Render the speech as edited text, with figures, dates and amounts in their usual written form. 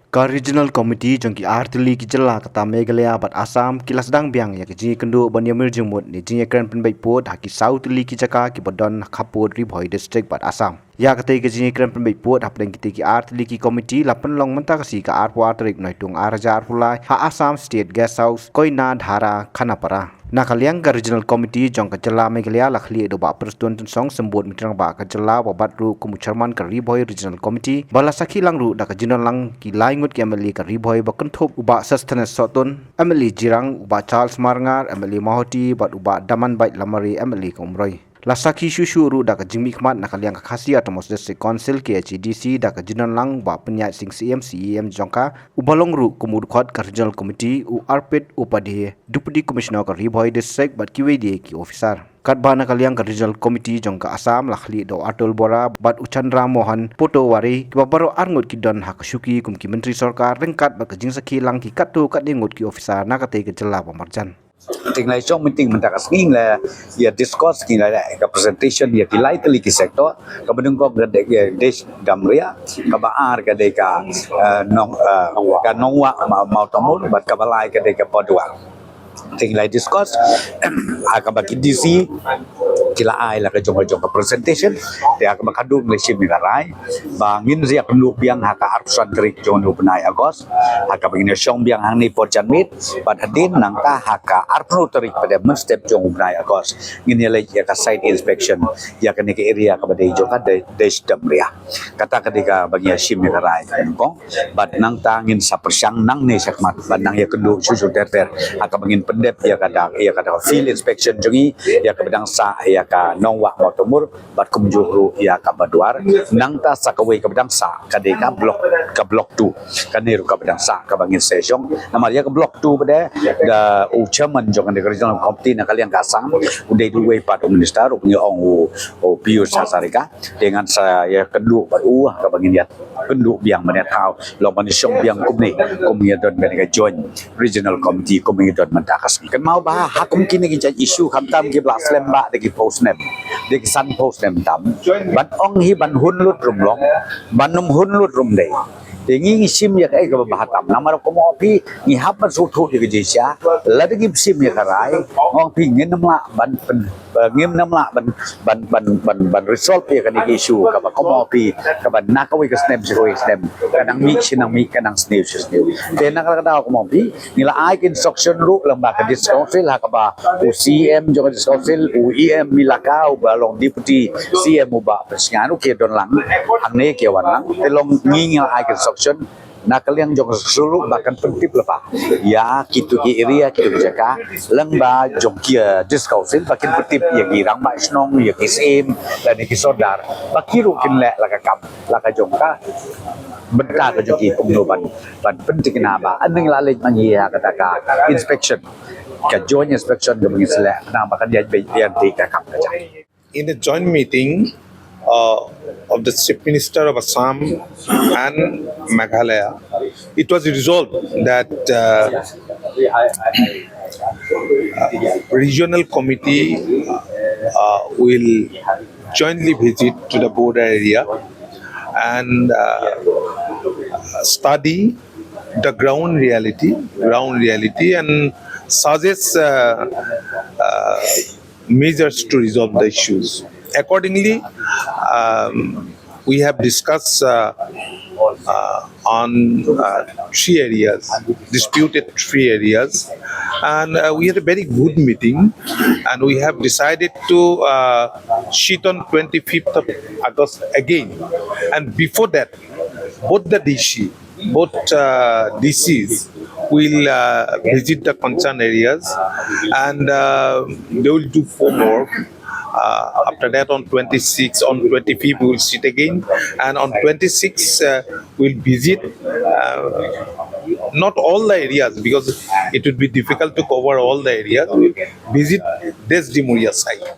Ka regional committee jong ki artili ki jela kata Meghalaya bat Assam kilas dang biang ya ki ji kendo banyamir jumut ni ji kran pynbeit pot haki south li ki jaka ki bodon khapod ribhoi district bat Assam. Ya kata ki ji kran pynbeit pot hapdeng ki artili ki committee lapan long menta kasi ka arpwa tarik noitung arajar pulai ha Assam state guest house koina dhara khanapara. Nakaliang ka regional committee jong ka jela Meghalaya lakhli do ba Prestone song sembut mitrang ba ka jela ba batru kumucharman ka ribhoi regional committee bala sakhi langru da ka jinon lang ki laingut ki MLA ka ribhoi ba kanthop uba sustenance soton MLA jirang uba Charles Marngar MLA Mahoti bat uba daman bait lamari MLA ka umroi lasaki shushu ru da ka jingmi khmat nakaliang ka khasi atomos district council ke HDC da ka jinon lang ba penyat sing CM jongka ubalong ru kumud khot ka regional committee u arpit upadi deputy commissioner ka ribhoi district bat kiwedi ki officer Katbana kaliang ka regional committee jong ka Assam lakhli do Atul Bora bat Uchandra Mohan poto wari kibabaro arngut ki don haksuki kum ki menteri sarkar rengkat ba ka jingsaki lang ki katu kat dingut ki officer nakate ke jela pamarjan ting lai chong meeting mendakas nging la ya discuss ki la ka presentation ya ki lai teli ki sektor ka bedung ko gede ya des gamria ka baar ka de ka nongwa mau tomul bat ka balai ka de ka podwa ting lai discuss ka bagi DC kila ai la ka jong ka presentation dia ka makadum le shim ngarai bangin ria penduk biang ha ka arsan krik jong no penai agos ha ka begini syong biang hang ni porjan mit pad hadin nang ka ha ka arpro tarik pada men step jong penai agos ngini le ya ka site inspection ya ka ni ke area ka badai jong ka des damria kata ketika bagi shim ngarai kong bad nang tangin sa persyang nang ne sakmat bad nang ya kenduk susu terter ha ka begin pendep ya ka field inspection jongi ya ka bedang sa ya ka nongwa motomur bat kumjuru ya ka baduar nang ta sakawe ka bedang sa ka de ka blok 2 ka niru ka bedang sa ka bangin sesong nama ya ka blok 2 bade da chairman jong ka regional committee na kalian ka Assam udai duwe pat minister punya ong Pius Sasarika dengan saya kedua baru ka bangin ya penduk biang mana tahu lo manisong biang kumni kumni don ka join regional committee kumni don mentakas kan mau bah hakum kini ki isu khamtam ki blas lemba de ki post nem de ki san post nem tam ban ong hi ban hun lut rum long ban num hun lut rum dei tingi sim ya kai ka bahatam namar ko mo pi ni hapan su thu de ki sia la de ki sim ya karai ong pi ngin nam la ban ngim nam la ban resolve ya kan ki isu ka ba ko mo pi ka ban na ka wi ka snem kadang mi kadang snew de na ka da ko mo pi ni la ai instruction ru lamba ka discouncil ha ka ba UCM jo ka discouncil UEM milaka ba long deputy CM ba persnganu ke don lang hang ne ke wan lang te long nging ai instruction na kaliang jong sulu bahkan pentip lepa ya kitu ki area kitu jaka lengba jong kia discouncil bakin pentip ya girang ba snong ya kisim dan ki sodar bakiru kinle la ka kam la ka jong ka benta ka jong ki pengnoban ban penting na ba aning la le mangi ya kata ka inspection ka joint inspection ga mengisle na ba kan dia ti ka kam ka in the joint meeting of the Chief Minister of Assam and Meghalaya, it was resolved that regional committee will jointly visit to the border area and study the ground reality and suggest measures to resolve the issues. Accordingly, we have discussed on disputed three areas, and we had a very good meeting, and we have decided to sit on 25th of August again. And before that, both DCs will visit the concerned areas, and they will do 4 more. After that, on 25th we will sit again, and on 26th we'll visit not all the areas because it would be difficult to cover all the areas. We'll visit this Demuria site.